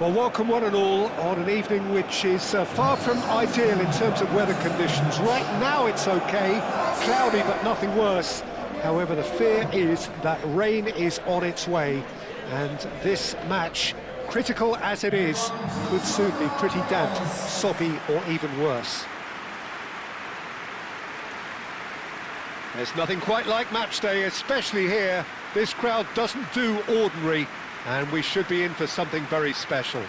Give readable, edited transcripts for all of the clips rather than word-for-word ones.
Well, welcome one and all on an evening which is far from ideal in terms of weather conditions. Right now it's okay, cloudy but nothing worse. However, the fear is that rain is on its way, and this match, critical as it is, could soon be pretty damp, soppy or even worse. There's nothing quite like match day, especially here. This crowd doesn't do ordinary, and we should be in for something very special.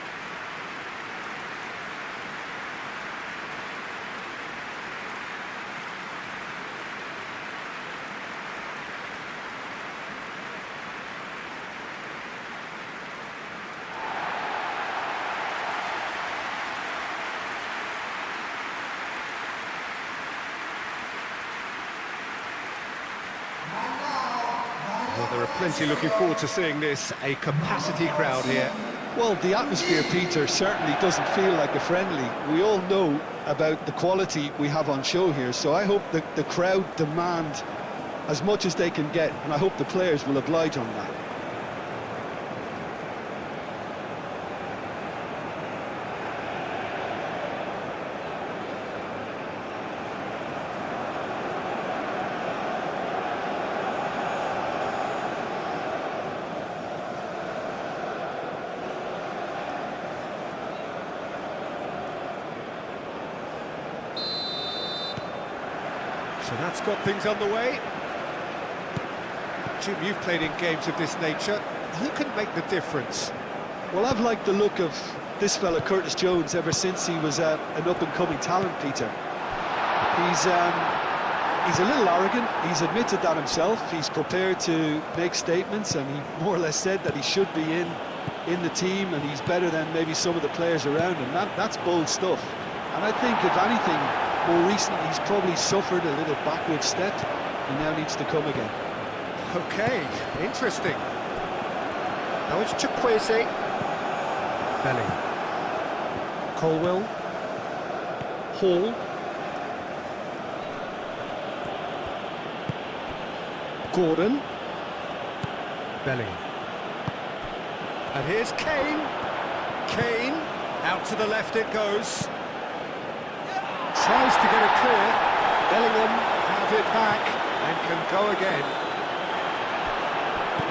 Well, there are plenty looking forward to seeing this, a capacity crowd here. Well, the atmosphere, Peter, certainly doesn't feel like a friendly. We all know about the quality we have on show here, so I hope that the crowd demand as much as they can get, and I hope the players will oblige on that. So that's got things underway. Jim, you've played in games of this nature. Who can make the difference? Well, I've liked the look of this fella, Curtis Jones, ever since he was an up-and-coming talent, Peter. He's a little arrogant, he's admitted that himself. He's prepared to make statements, and he more or less said that he should be in the team, and he's better than maybe some of the players around him. That's bold stuff. And I think, if anything, more recently, he's probably suffered a little backward step. He now needs to come again. Okay, interesting. Now it's Chukwueze. Belly. Colwell. Hall. Gordon. Belly. And here's Kane. Kane. Out to the left it goes. Tries to get it clear. Bellingham has it back and can go again.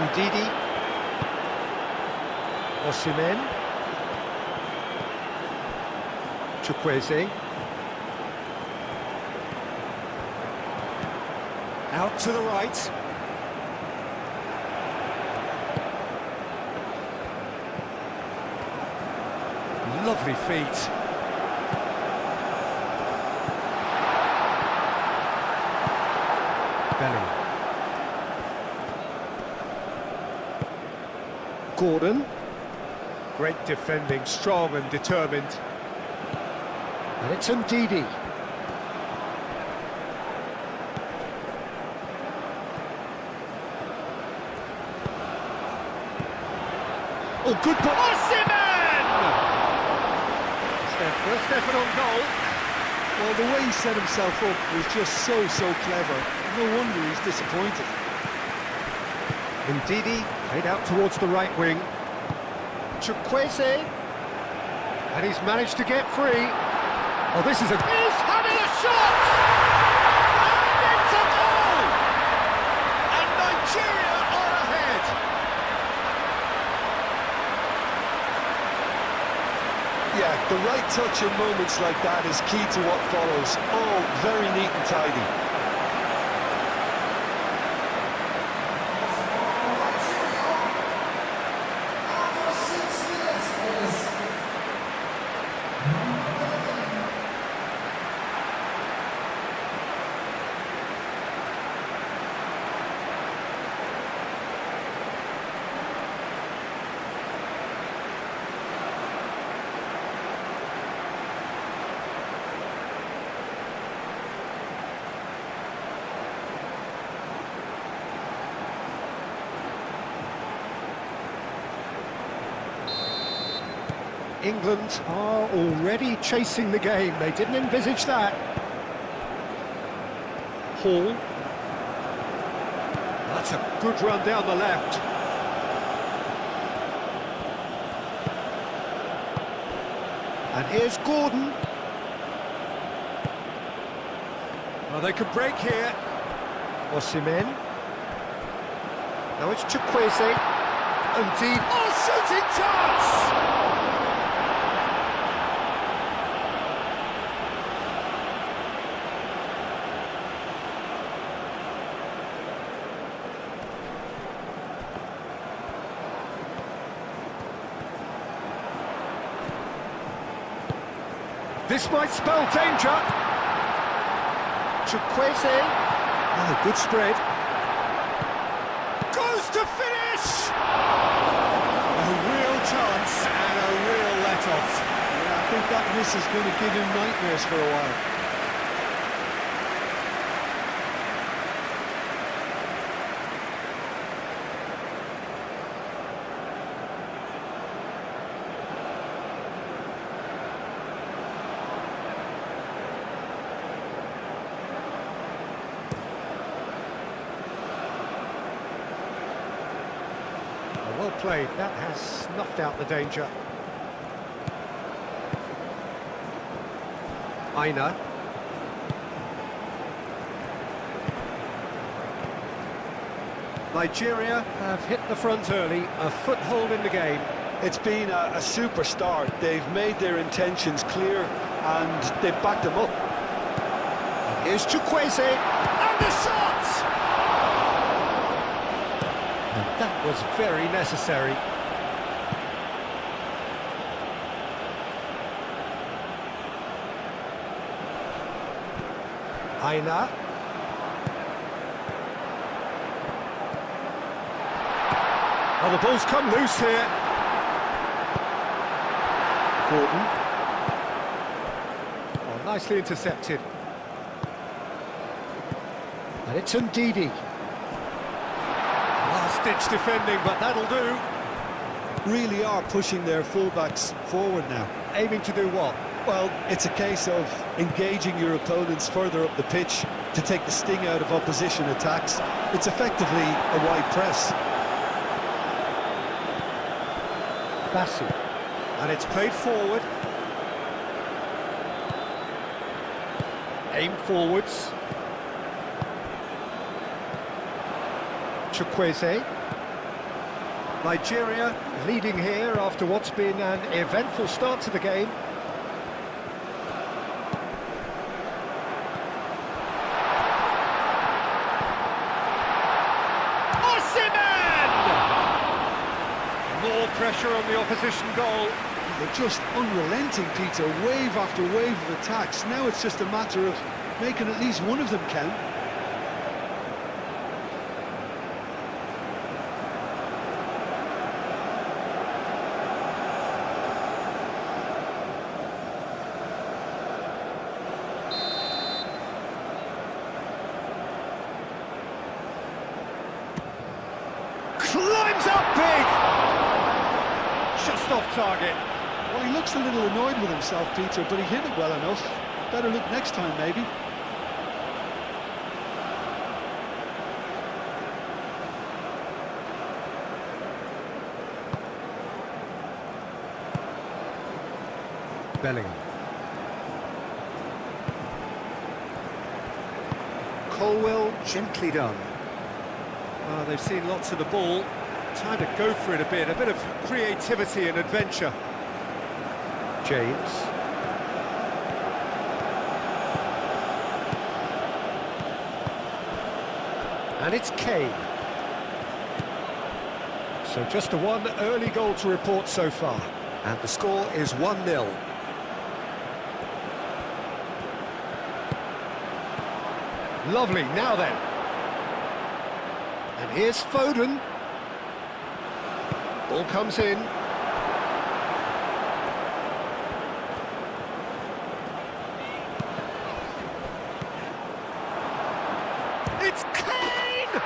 Ndidi. Osimhen. Chukwueze. Out to the right. Lovely feet. Belly. Gordon. Great defending, strong and determined. And it's Ndidi. Oh, good ball. Osimhen! It's their first effort on goal. Well, the way he set himself up was just so clever. No wonder he's disappointed. Ndidi played out towards the right wing. Chukwueze. And he's managed to get free. Oh, this is a... He's having a shot! And it's a goal! And Nigeria are ahead! Yeah, the right touch in moments like that is key to what follows. All very neat and tidy. England are already chasing the game. They didn't envisage that. Hall. That's a good run down the left. And here's Gordon. Well, they could break here. Osimhen. Now it's Chukwueze. Indeed. Oh, shooting chance! This might spell danger. Chukwueze. Oh, good spread. Goes to finish! A real chance and a real let-off. Yeah, I think that miss is going to give him nightmares for a while. Well played, that has snuffed out the danger. Aina. Nigeria have hit the front early, a foothold in the game. It's been a super start. They've made their intentions clear and they've backed them up. And here's Chukwueze, and the shot! And that was very necessary. Aina. Oh, the ball's come loose here. Gordon. Oh, nicely intercepted. And it's Ndidi. Last-ditch defending, but that'll do. Really are pushing their fullbacks forward now. Aiming to do what? Well, it's a case of engaging your opponents further up the pitch to take the sting out of opposition attacks. It's effectively a wide press. Basu. And it's played forward. Aim forwards. Chukwueze. Nigeria leading here after what's been an eventful start to the game. More pressure on the opposition goal. They're just unrelenting, Peter. Wave after wave of attacks. Now it's just a matter of making at least one of them count. Climbs up big! Just off target. Well, he looks a little annoyed with himself, Peter, but he hit it well enough. Better look next time, maybe. Bellingham. Colwell, gently done. Oh, they've seen lots of the ball. Time to go for it a bit of creativity and adventure. James. And it's Kane. So just the one early goal to report so far. And the score is 1-0. Lovely, now then. And here's Foden. Ball comes in. It's Kane!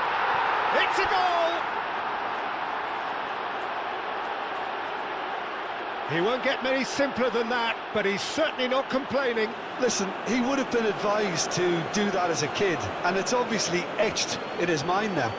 It's a goal! He won't get many simpler than that, but he's certainly not complaining. Listen, he would have been advised to do that as a kid, and it's obviously etched in his mind now.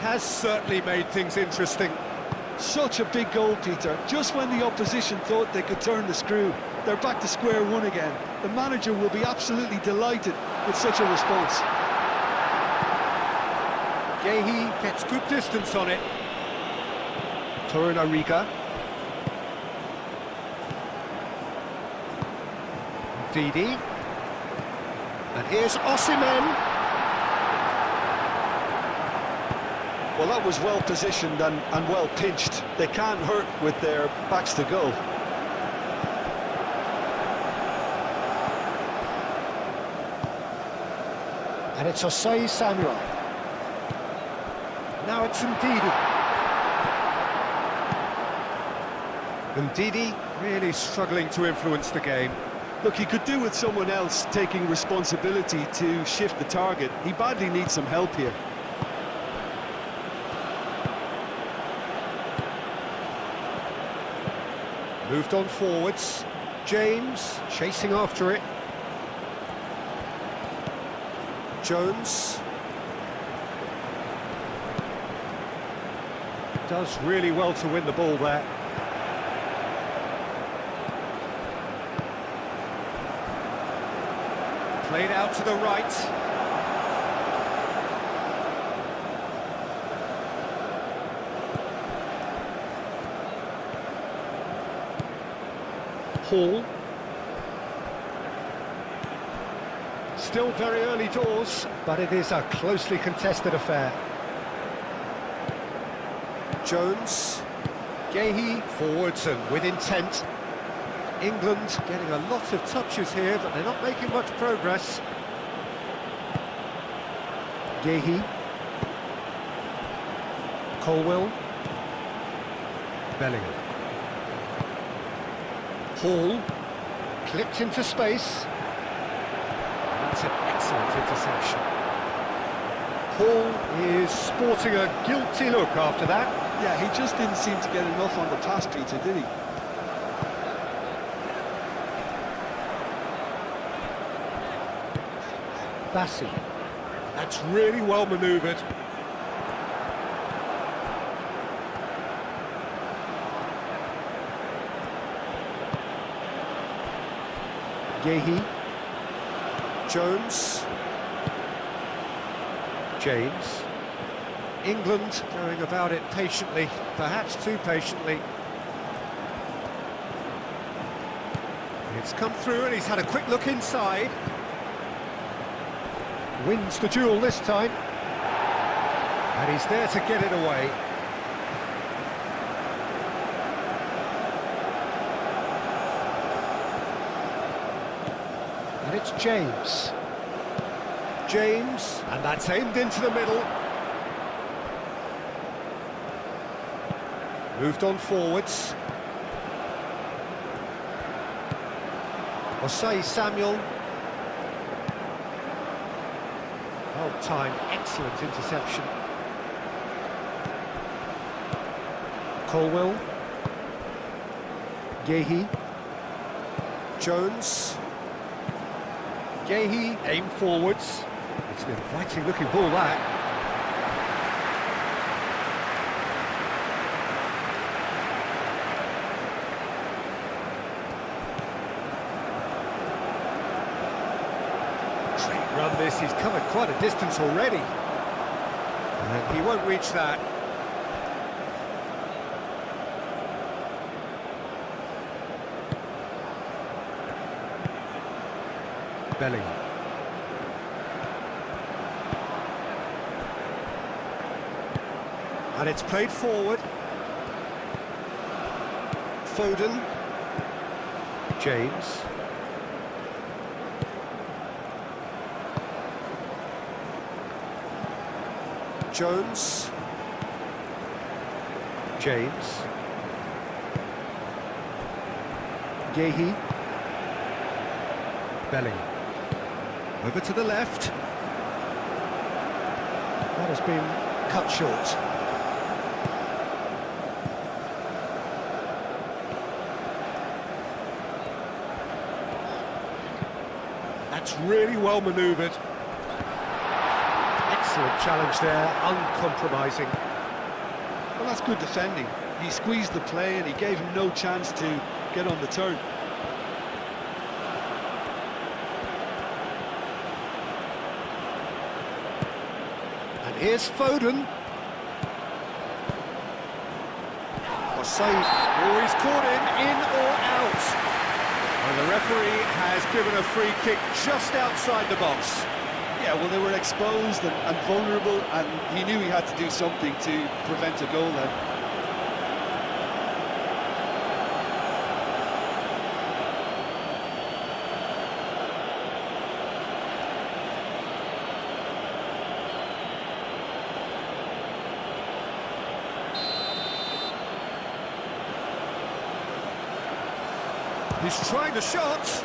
has certainly made things interesting. Such a big goal, Peter. Just when the opposition thought they could turn the screw, they're back to square one again. The manager will be absolutely delighted with such a response. Gehi gets good distance on it. Torunariga. Didi. And here's Osimhen. Well, that was well positioned and well pinched. They can't hurt with their backs to goal. And it's Osei Samuel. Now it's Ndidi. Ndidi really struggling to influence the game. Look, he could do with someone else taking responsibility to shift the target. He badly needs some help here. Moved on forwards. James chasing after it. Jones. Does really well to win the ball there. Played out to the right. Hall. Still very early doors, but it is a closely contested affair. Jones. Gehi forwards and with intent. England getting a lot of touches here, but they're not making much progress. Gehi. Colwell. Bellingham. Hall. Clipped into space. That's an excellent interception. Hall is sporting a guilty look after that. Yeah, he just didn't seem to get enough on the pass, Peter, did he? Bassi. That's really well manoeuvred. Gehi. Jones. James. England going about it patiently, perhaps too patiently. It's come through and he's had a quick look inside. Wins the duel this time. And he's there to get it away. And it's James. James, and that's aimed into the middle. Moved on forwards. Osei Samuel. Well timed, excellent interception. Colwell. Gehi. Jones. Gehi, aim forwards. It's an inviting looking ball, that. Great run this, he's covered quite a distance already. And he won't reach that. Bellingham. And it's played forward. Foden. James. Jones. James. Gehi. Bellingham. Over to the left. That has been cut short. That's really well manoeuvred. Excellent Excellent challenge there, uncompromising. Well, that's good defending. He squeezed the play and he gave him no chance to get on the turn. And here's Foden. Offside. Oh, he's caught in or out. And the referee has given a free kick just outside the box. Yeah, well, they were exposed and vulnerable, and he knew he had to do something to prevent a goal then. He's trying the shot.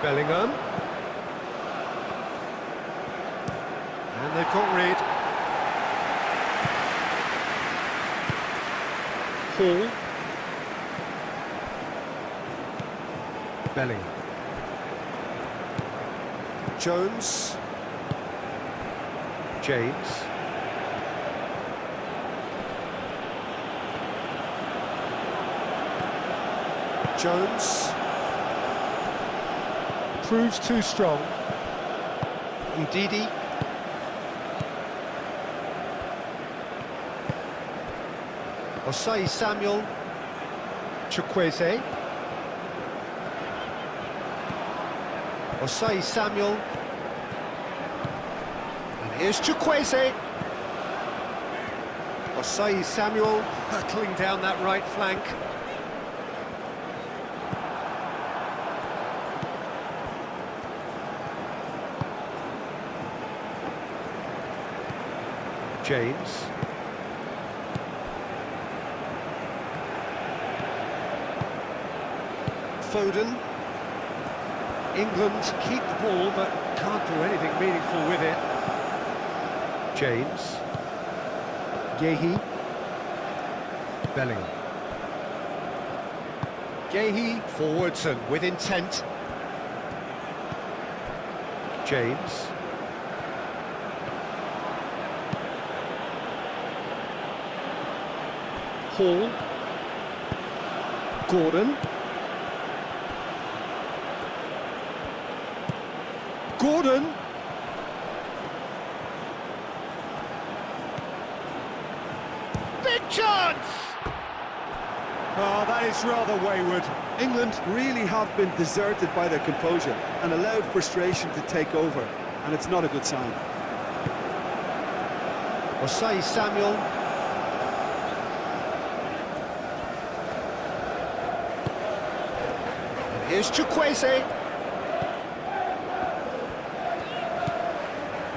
Bellingham. And they've got rid. Hall. Bellingham. Jones. James. Jones. Proves too strong. Ndidi. Osei Samuel. Chukwueze. Osei Samuel. And here's Chukwueze. Osei Samuel hurtling down that right flank. James. Foden. England keep the ball but can't do anything meaningful with it. James. Gehi. Bellingham. Gehi forwards and with intent. James. Hall. Gordon. Gordon. Big chance! Oh, that is rather wayward. England really have been deserted by their composure and allowed frustration to take over, and it's not a good sign. Osei Samuel. And here's Chukwueze.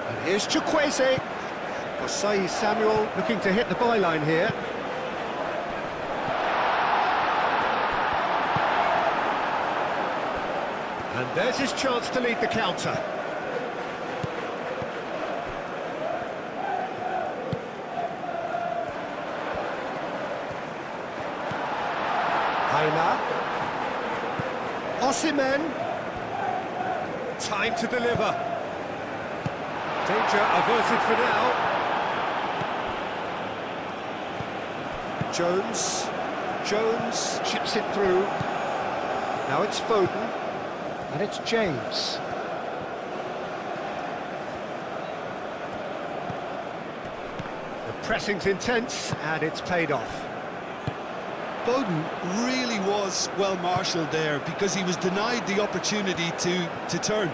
And here's Chukwueze. Osei Samuel looking to hit the byline here. And there's his chance to lead the counter. Heiner. Osimhen. Time to deliver. Danger averted for now. Jones. Jones chips it through. Now it's Foden. And it's James. The pressing's intense, and it's paid off. Foden really was well marshalled there because he was denied the opportunity to turn.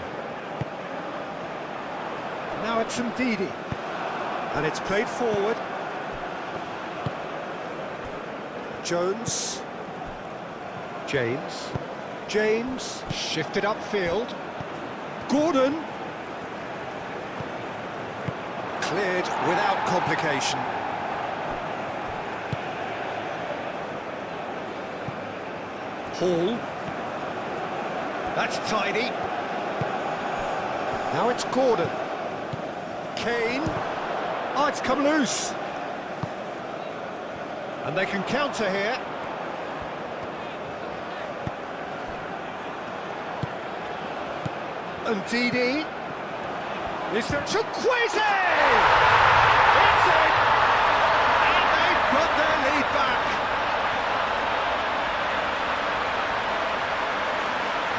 Now it's Ndidi. And it's played forward. Jones. James. James shifted upfield. Gordon. Cleared without complication. Hall. That's tidy. Now it's Gordon. Kane. Oh, it's come loose. And they can counter here. Ndidi. It's the Chukwueze! It's in! And they've put their lead back.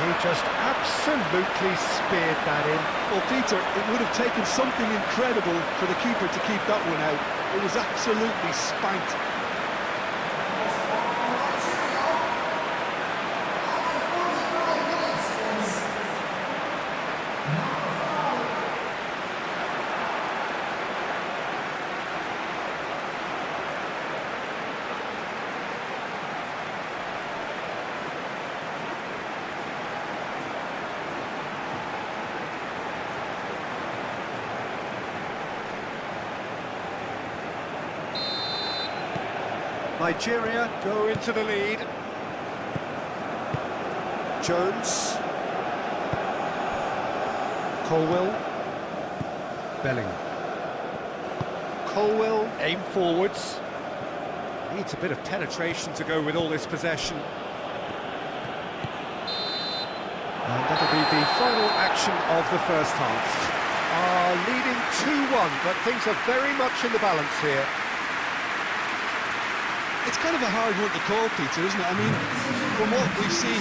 He just absolutely speared that in. Well, Peter, it would have taken something incredible for the keeper to keep that one out. It was absolutely spanked. Nigeria go into the lead. Jones. Colwell. Belling. Colwell, aim forwards. Needs a bit of penetration to go with all this possession. And that'll be the final action of the first half. Leading 2-1, but things are very much in the balance here. It's kind of a hard one to call, Peter, isn't it? I mean, from what we've seen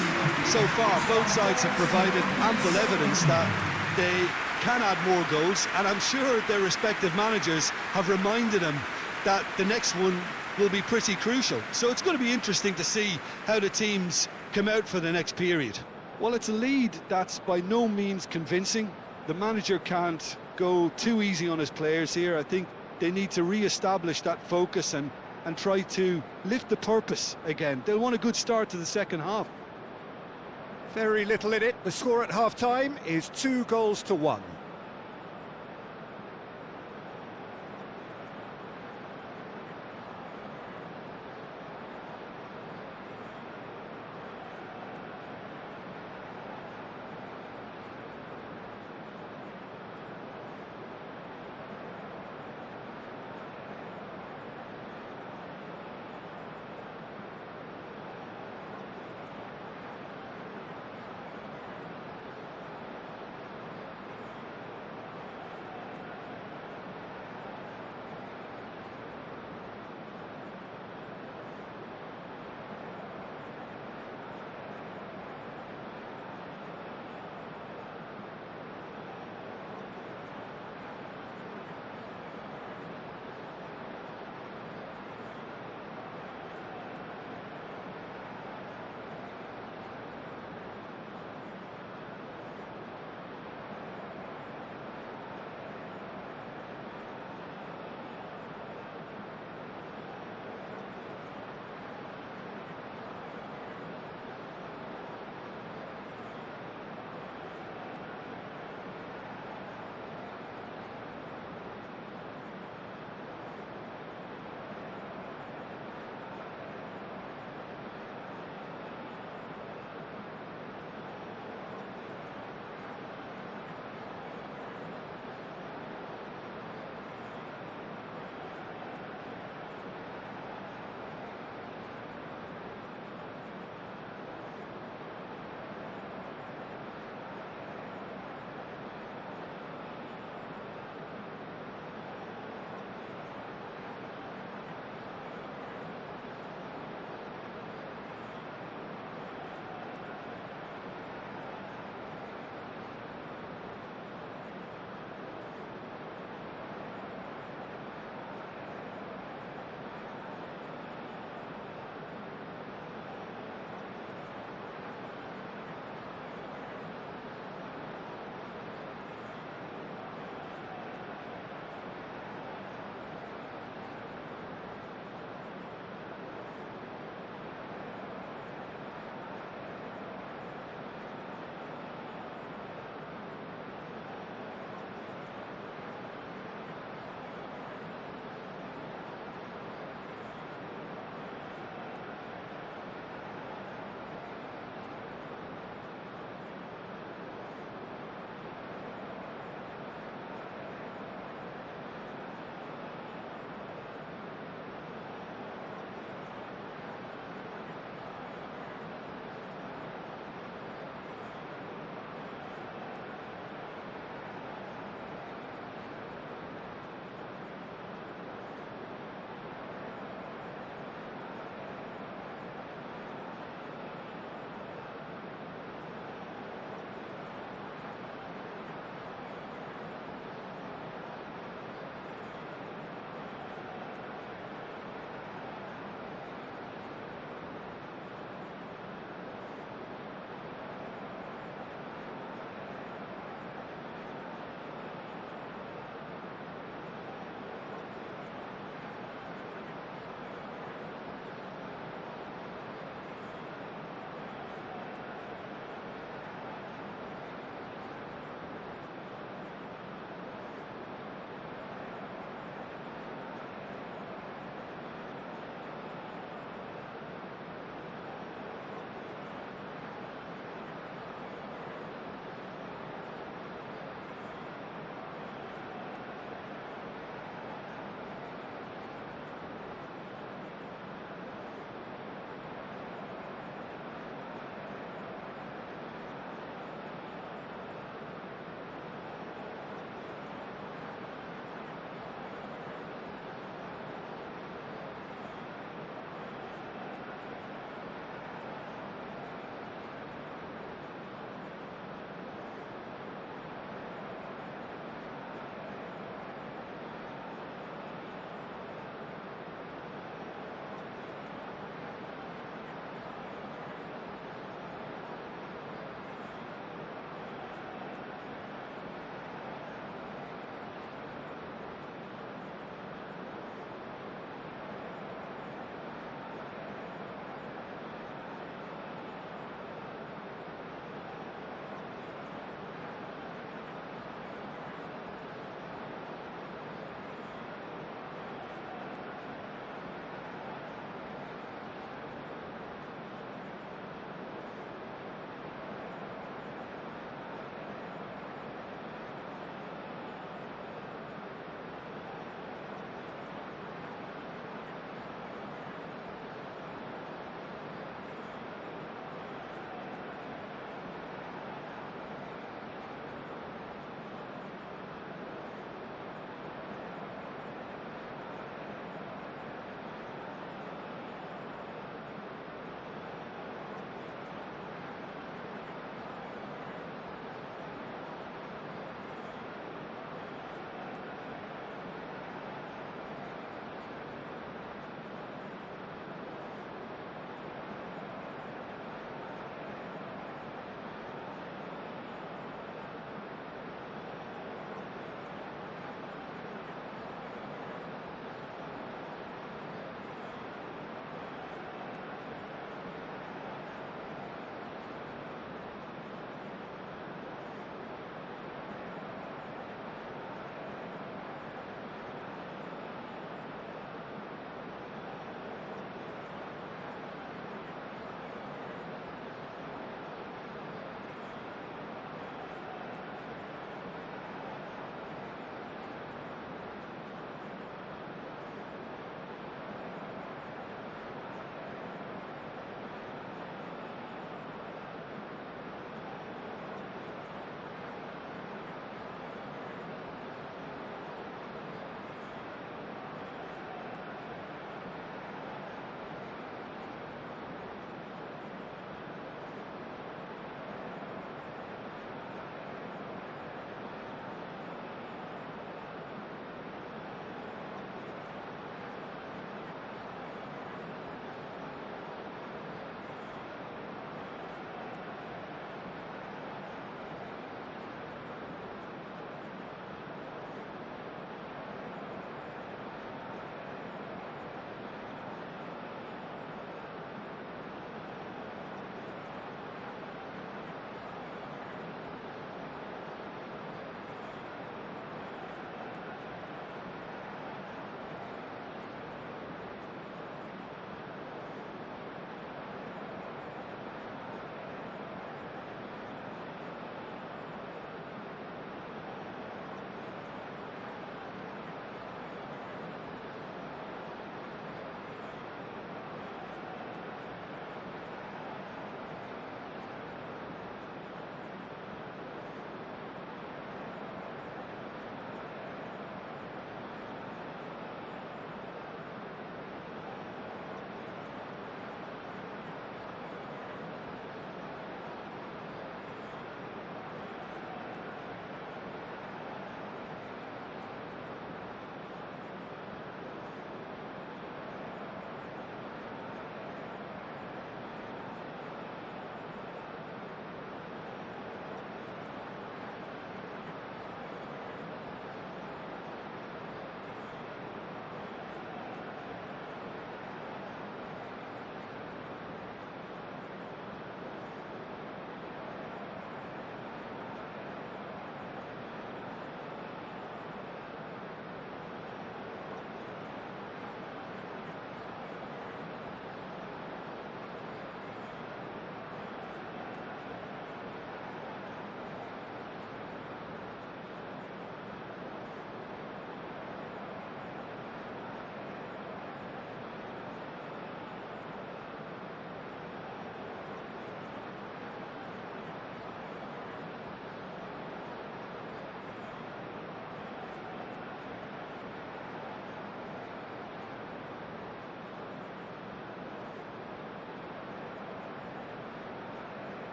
so far, both sides have provided ample evidence that they can add more goals, and I'm sure their respective managers have reminded them that the next one will be pretty crucial. So it's going to be interesting to see how the teams come out for the next period. Well, it's a lead that's by no means convincing. The manager can't go too easy on his players here. I think they need to re-establish that focus and try to lift the purpose again. They'll want a good start to the second half. Very little in it. The score at half-time is 2-1.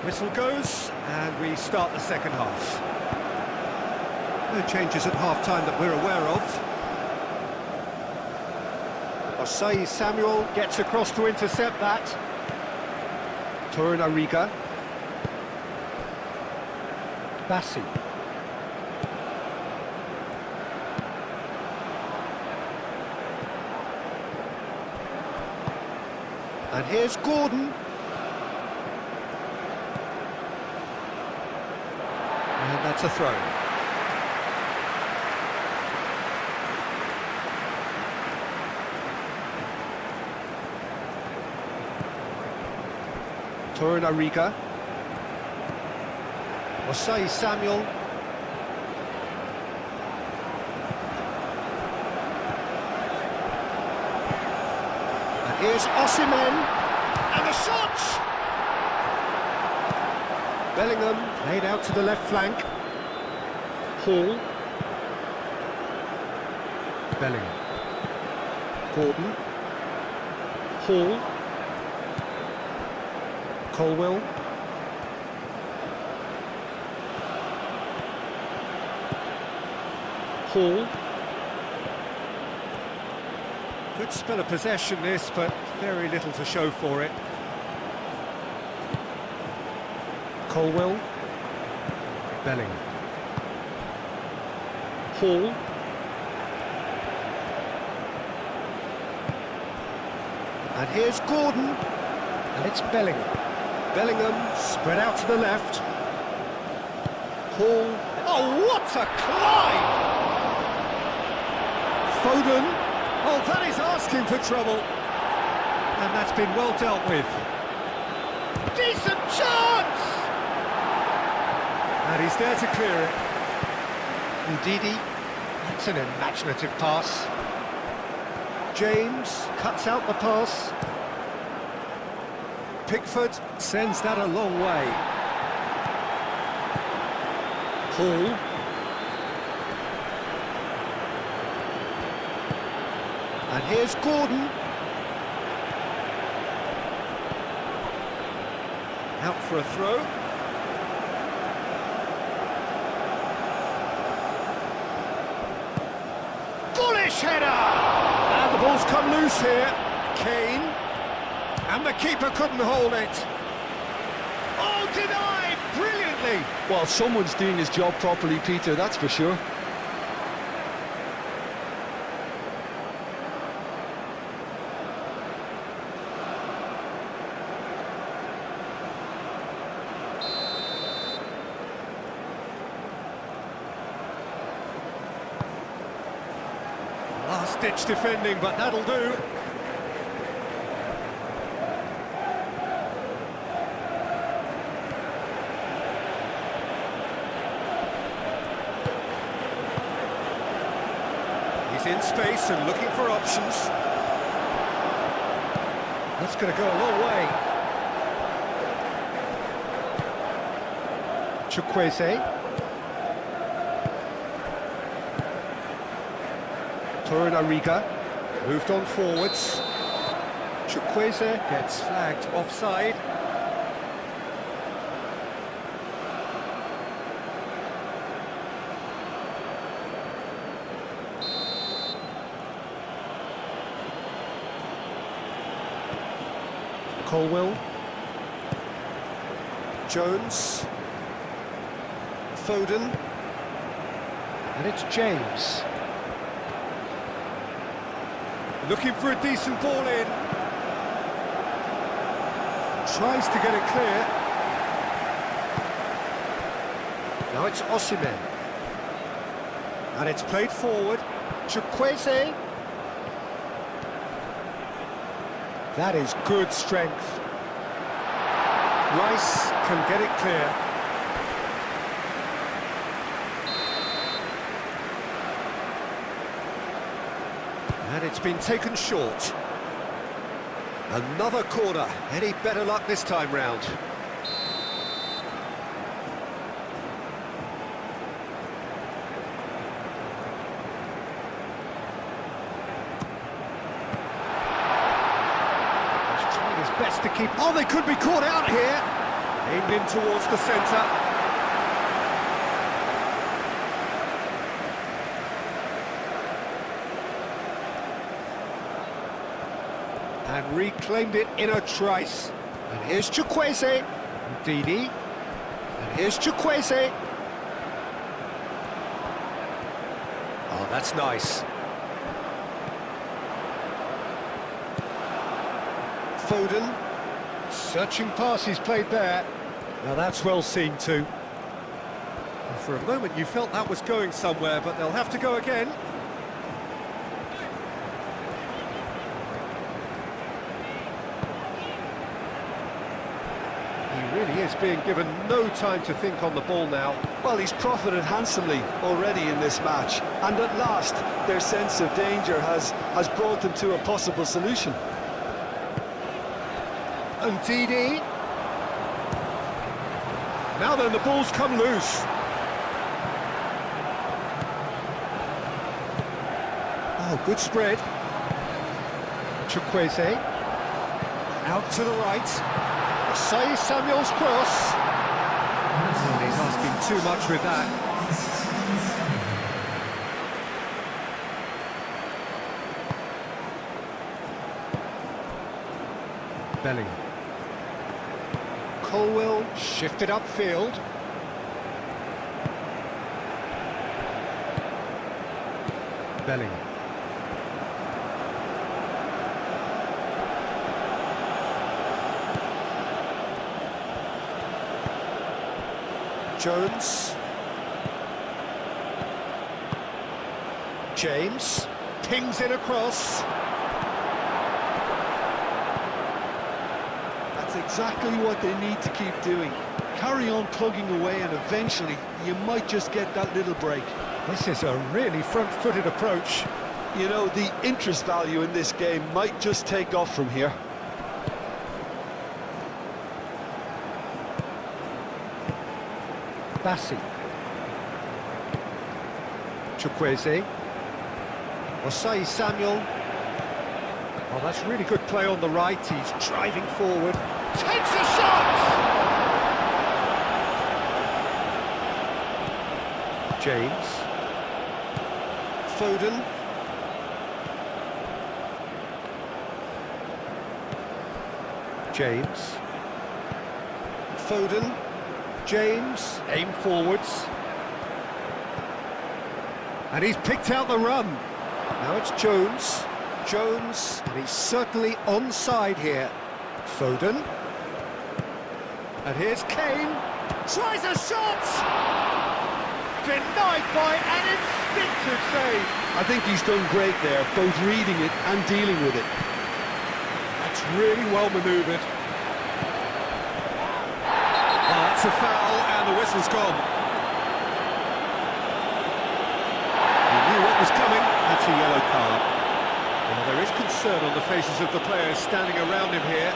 Whistle goes, and we start the second half. No changes at half-time that we're aware of. Osai Samuel gets across to intercept that. Torunariga. Bassi. And here's Gordon. And that's a throw. Torunariga. Osai Samuel. And here's Osimhen. And the shot! Bellingham laid out to the left flank. Hall. Bellingham. Gordon. Hall. Colwell. Hall. Good spell of possession this, but very little to show for it. Colwell. Bellingham. Hall. And here's Gordon. And it's Bellingham. Bellingham spread out to the left. Hall. Oh, what a climb! Foden. Oh, that is asking for trouble. And that's been well dealt with. Decent chance! And he's there to clear it. Ndidi. That's an imaginative pass. James cuts out the pass. Pickford sends that a long way. Hall. And here's Gordon. Out for a throw. Bullish header! And the ball's come loose here. Kane. And the keeper couldn't hold it. Oh, denied! Brilliantly! Well, someone's doing his job properly, Peter, that's for sure. Last-ditch defending, but that'll do. He's in space and looking for options. That's going to go a long way. Chukwueze. Torunariga moved on forwards. Chukwueze Gets flagged offside. Colwell. Jones. Foden. And it's James. Looking for a decent ball in. Tries to get it clear. Now it's Osimhen. And it's played forward. Chukwueze. That is good strength. Rice can get it clear. And it's been taken short. Another corner. Any better luck this time round? He's trying his best to keep... Oh, they could be caught out here. Aimed in towards the centre. And reclaimed it in a trice. And here's Chukwueze. Didi. And here's Chukwueze. Oh, that's nice. Foden. Searching pass he's played there. Now that's well seen too. And for a moment you felt that was going somewhere, but they'll have to go again. He really is being given no time to think on the ball now. Well, he's profited handsomely already in this match, and at last their sense of danger has brought them to a possible solution. And Didi. Now then, the ball's come loose. Oh, good spread. Chukwueze. Out to the right. Say Samuel's cross. Oh, he's asking too much with that. Bellingham. Colwell shifted upfield. Bellingham. Jones. James. Pings it across. That's exactly what they need to keep doing. Carry on plugging away, and eventually you might just get that little break. This is a really front-footed approach. You know, the interest value in this game might just take off from here. Bassi. Chukwueze. Osai Samuel. Oh, that's really good play on the right. He's driving forward. Takes a shot! James. Foden. James. Foden. James, aim forwards. And he's picked out the run. Now it's Jones. Jones, and he's certainly onside here. Foden. And here's Kane. Tries a shot! Denied by an instinctive save. I think he's done great there, both reading it and dealing with it. That's really well manoeuvred. That's a foul, and the whistle's gone. He knew what was coming. That's a yellow card. Well, there is concern on the faces of the players standing around him here.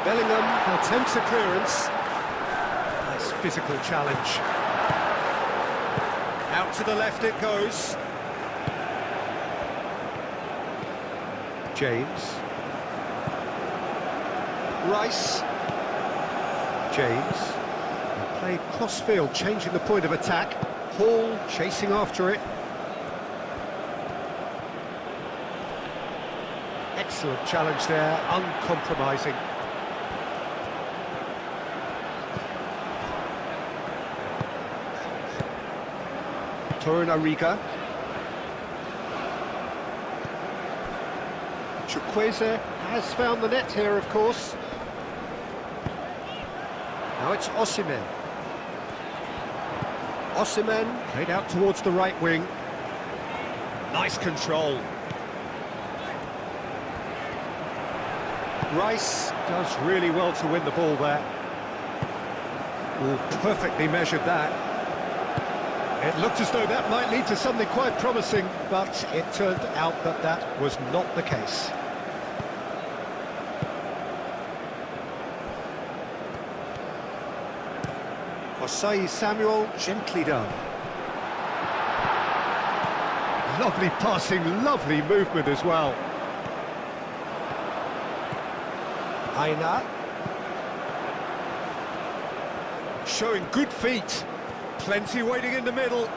Bellingham attempts a clearance. Nice physical challenge. Out to the left it goes. James. Rice. James. They play cross-field, changing the point of attack. Hall chasing after it. Excellent challenge there, uncompromising. Torunariga. Chukwueze has found the net here, of course. Now it's Osimhen. Osimhen played out towards the right wing. Nice control. Rice does really well to win the ball there. Perfectly measured that. It looked as though that might lead to something quite promising, but it turned out that that was not the case. Osai Samuel, gently done. Lovely passing, lovely movement as well. Aina. Showing good feet. Plenty waiting in the middle.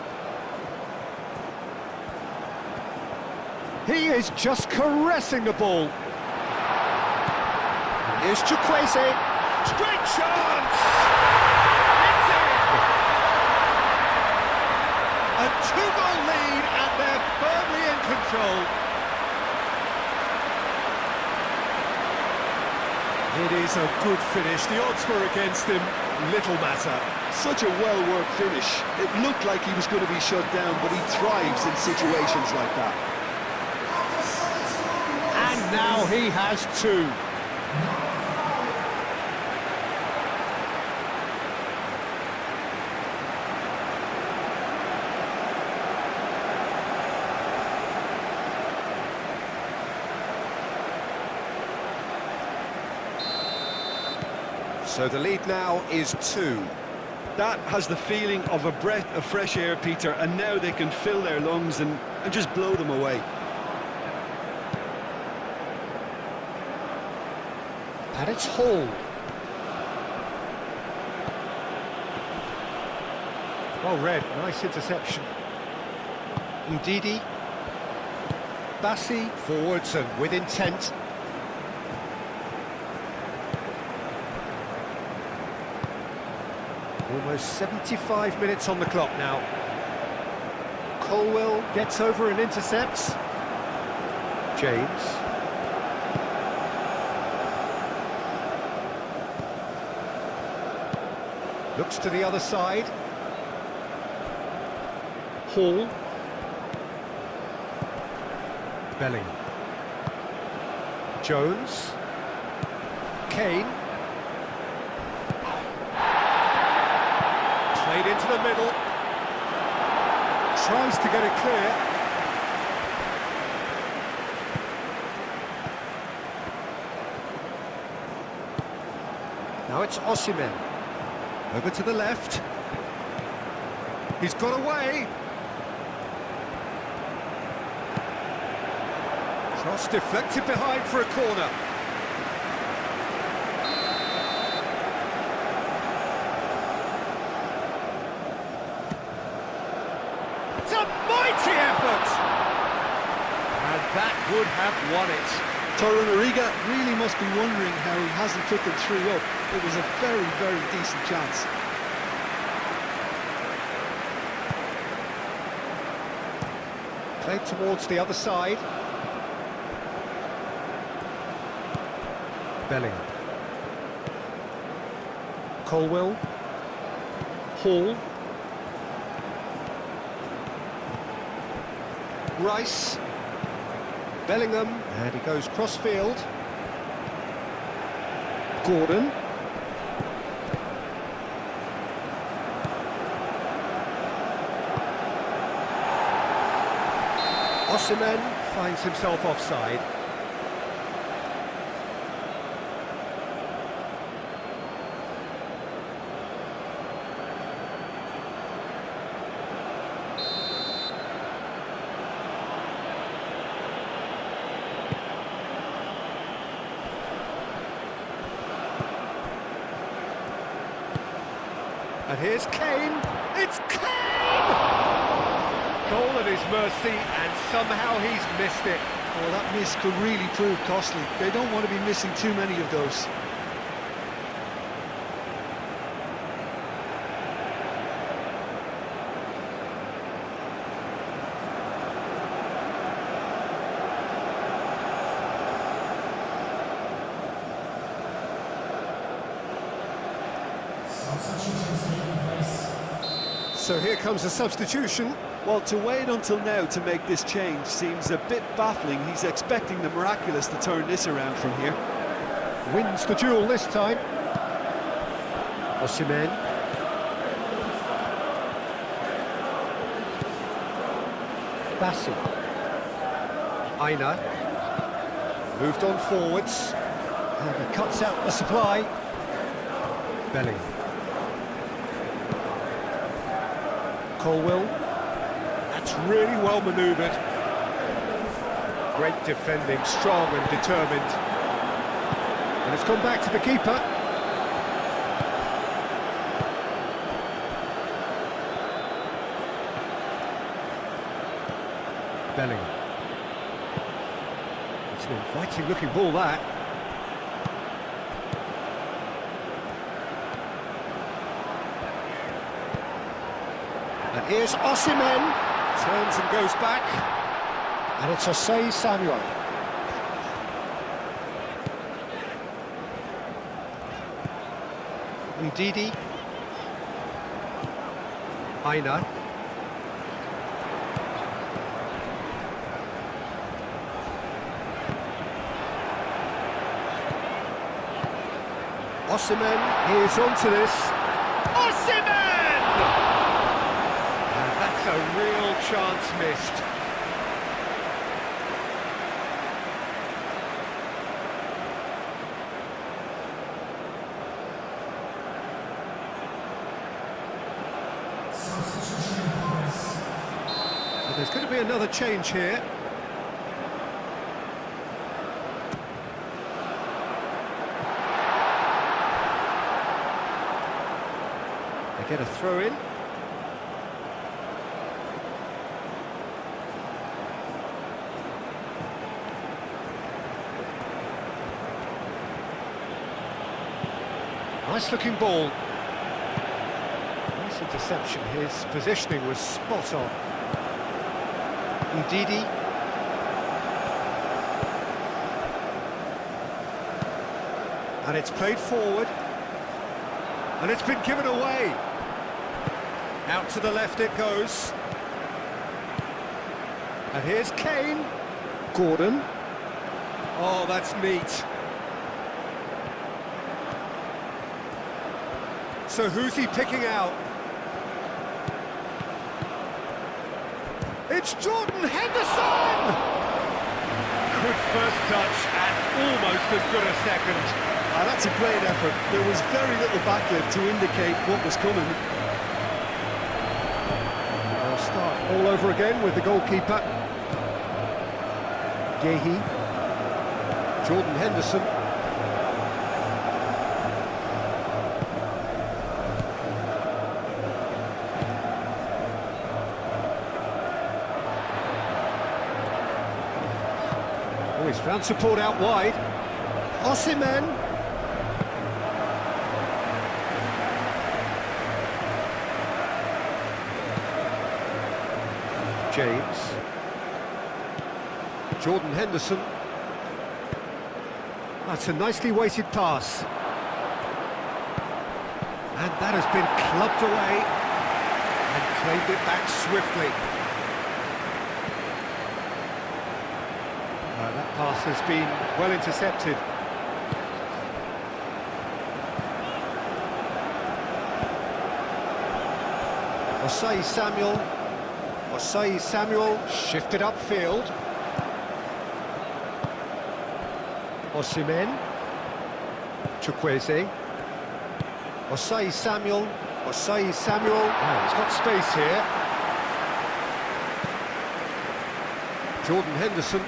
He is just caressing the ball. And here's Chukwueze. Great chance! It's in! A two-goal lead and they're firmly in control. It is a good finish. The odds were against him. Little matter. Such a well-worked finish. It looked like he was going to be shut down, but he thrives in situations like that. And now he has two. So the lead now is 2. That has the feeling of a breath of fresh air, Peter, and now they can fill their lungs and just blow them away. And it's Hall. Well read, nice interception. Ndidi. Bassi forwards and with intent. Almost 75 minutes on the clock now. Colwell gets over and intercepts. James. Looks to the other side. Hall. Bellingham. Jones. Kane. Played into the middle. Tries to get it clear. Now it's Osimhen. Over to the left. He's got away. Cross deflected behind for a corner. It's a mighty effort! And that would have won it. Torunariga really must be wondering how he hasn't put them 3 up. It was a very, very decent chance. Played towards the other side. Bellingham. Colwell. Hall. Rice. Bellingham, and he goes cross-field. Gordon. Osimhen finds himself offside. And here's Kane. It's Kane! Goal at his mercy, and somehow he's missed it. Well, that miss could really prove costly. They don't want to be missing too many of those. So here comes a substitution. Well, to wait until now to make this change seems a bit baffling. He's expecting the miraculous to turn this around from here. Wins the duel this time. Osimhen. Bassi. Aina. Moved on forwards. And he cuts out the supply. Belling. Colwell. That's really well manoeuvred. Great defending, strong and determined. And it's gone back to the keeper. Belling. It's an inviting looking ball, that. And here's Osimhen. Turns and goes back. And it's Osei Samuel. Ndidi. Aina. Osimhen, he's onto this. Osimhen! And that's a real chance missed. And there's going to be another change here. Get a throw in. Nice looking ball. Nice interception. His positioning was spot on. Ndidi. And it's played forward. And it's been given away. Out to the left it goes. And here's Kane. Gordon. Oh, that's neat. So who's he picking out? It's Jordan Henderson! Good first touch and almost as good a second. That's a great effort. There was very little backlift to indicate what was coming. They'll start all over again with the goalkeeper. Yehi. Jordan Henderson. Oh, he's found support out wide. Osimhen. James. Jordan Henderson. That's a nicely weighted pass. And that has been clubbed away and claimed it back swiftly. That pass has been well intercepted. Osei Samuel. Osei Samuel shifted upfield. Osimhen. Chukwueze. Osei Samuel. Osei Samuel. Oh, he's got space here. Jordan Henderson.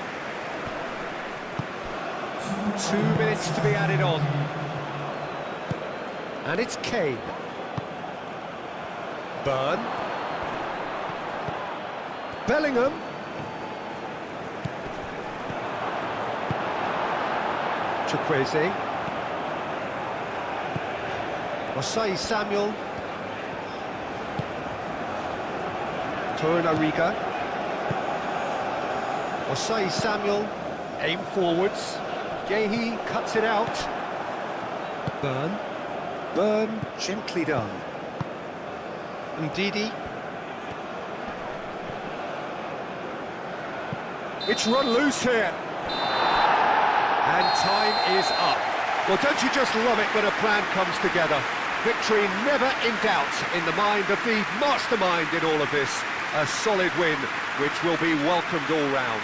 2 minutes to be added on. And it's Kane. Burn. Bellingham. Chukwueze. Osei Samuel. Torunariga. Osei Samuel. Aim forwards. Yehi cuts it out. Burn. Burn, gently done. Ndidi. It's run loose here. And time is up. Well, don't you just love it when a plan comes together? Victory never in doubt in the mind of the mastermind in all of this. A solid win, which will be welcomed all round.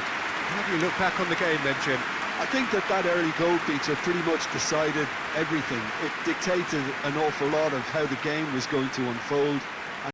How do you look back on the game then, Jim? I think that early goal, Peter, pretty much decided everything. It dictated an awful lot of how the game was going to unfold.